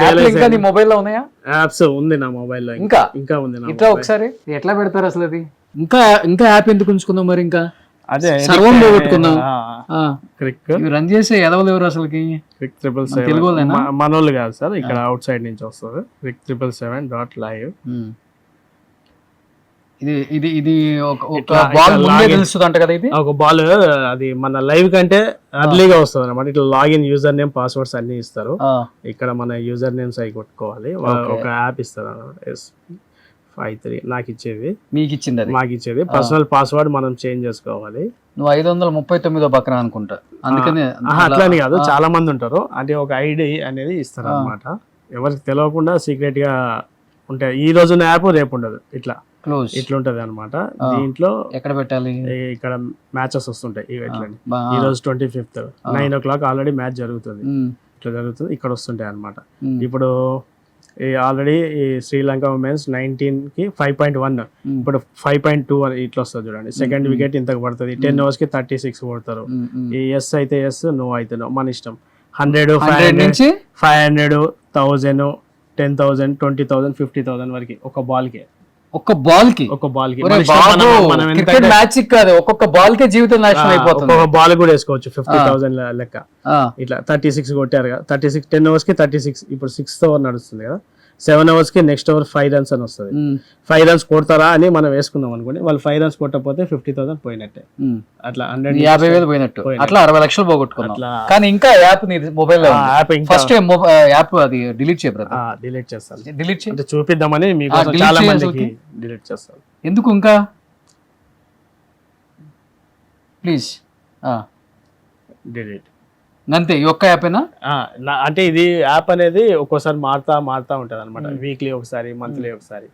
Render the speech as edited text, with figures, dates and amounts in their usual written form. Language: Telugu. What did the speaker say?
యాప్లు ఇంకా నీ మొబైల్లో ఉన్నాయా? యాప్స్ ఉంది నా మొబైల్లో, ఇంకా ఇంకా ఉంది నా ఇట్లా mobile. ఒకసారి ఎట్లా పెడతారు అసలు అది? ఇంకా ఇంకా యాప్ ఎందుకు ఉంచుకుందాం మరి? ఇంకా అదే సర్వం పోగొట్టుకుందాం. క్రిక్ ఇవి రన్ చేసే ఎదవలు ఎవరు అసలుకి? క్రిక్ 777 తెలుగు వాళ్ళేనా? మనోళ్ళు కాదు సార్, ఇక్కడ అవుట్ సైడ్ నుంచి వస్తుంది. Crick 777.live. ఇది ఇది ఇది ఒక ఇట్లా బాల్ ముందే login. తెలుస్తుంది అంట కదా ఇది. ఒక బాల్ అది మన లైవ్ కంటే అర్లీగా వస్తుంది అనమాట. ఇట్లా లాగిన్ యూజర్ నేమ్ పాస్వర్డ్స్ అన్ని ఇస్తారు. ఇక్కడ మన యూజర్ నేమ్స్ అవి కొట్టుకోవాలి. ఒక యాప్ ఇస్తారు అనమాట, S53 నాకు ఇచ్చేది, మీకు ఇచ్చింది అది. మాకు ఇచ్చేది. పర్సనల్ పాస్వర్డ్ మనం చేంజ్ చేసుకోవాలి. నువ్వు 539 పక్కన అనుకుంటా, అందుకనే అట్లని కాదు, చాలా మంది ఉంటారు. అంటే ఒక ఐడి అనేది ఇస్తారు అనమాట, ఎవరికి తెలియకుండా సీక్రెట్ గా ఉంటాయి. ఈ రోజు యాప్ రేపు ఉండదు, ఇట్లా క్లోజ్ ఇట్లా ఉంటది అనమాట. దీంట్లో ఎక్కడ పెట్టాలి? ఇక్కడ మ్యాచెస్ వస్తుంటాయి. ఈ రోజు 25th 9 o'clock ఆల్రెడీ మ్యాచ్ జరుగుతుంది. ఇట్లా జరుగుతుంది, ఇక్కడ వస్తుంటాయి అనమాట. ఇప్పుడు ఆల్రెడీ ఈ శ్రీలంక ఉమెన్స్ 19 కి 5.1, ఇప్పుడు 5.2 అని ఇట్లా వస్తుంది చూడండి. సెకండ్ వికెట్ ఇంతకు పడుతుంది. 10 overs కి 36 కొడతారు. ఈ ఎస్ అయితే ఎస్, నో అయితే నో, మన ఇష్టం. 100, 500, 1000, 10,000, 20,000, 50,000 వరకు ఒక బాల్ కి. ఒక్క బాల్ కి? ఒక బాల్ కి క్రికెట్ మ్యాచ్ కాదు, ఒక్కొక్క బాల్ కే జీవితం నాశనం అయిపోతుంది. ఒక్కొక్క బాల్ కూడా వేసుకోవచ్చు 50,000 లెక్క. ఇట్లా 36 కొట్టారు కదా, 36 10 overs కి 36. ఇప్పుడు 6th over నడుస్తుంది కదా, 7 overs కి నెక్స్ట్ ఓవర్ 5 runs అని వస్తుంది. 5 runs కొడతారా అని మనం వేసుకుందాం అనుకోండి. వాళ్ళు 5 runs కొట్టకపోతే 50,000 పోయినట్టే. అట్లా 50,000 పోయినట్టు. అట్లా 60 లక్షలు పోగొట్టుకున్నాం. కానీ ఇంకా యాప్ నీ మొబైల్ ఫస్ట్ యాప్ అది డిలీట్ చేయబడదు. డిలీట్ చేస్తాను, డిలీట్ చేయి అంటే చూపిద్దామని మీకు చాలా మందికి డిలీట్ చేస్తాను. ఎందుకు ఇంకా? ప్లీజ్ డిలీట్ అంతే. ఈ ఒక్క యాప్ అంటే ఇది యాప్ అనేది ఒక్కోసారి మారుతా ఉంటది అనమాట. వీక్లీ ఒకసారి, మంత్లీ ఒకసారి.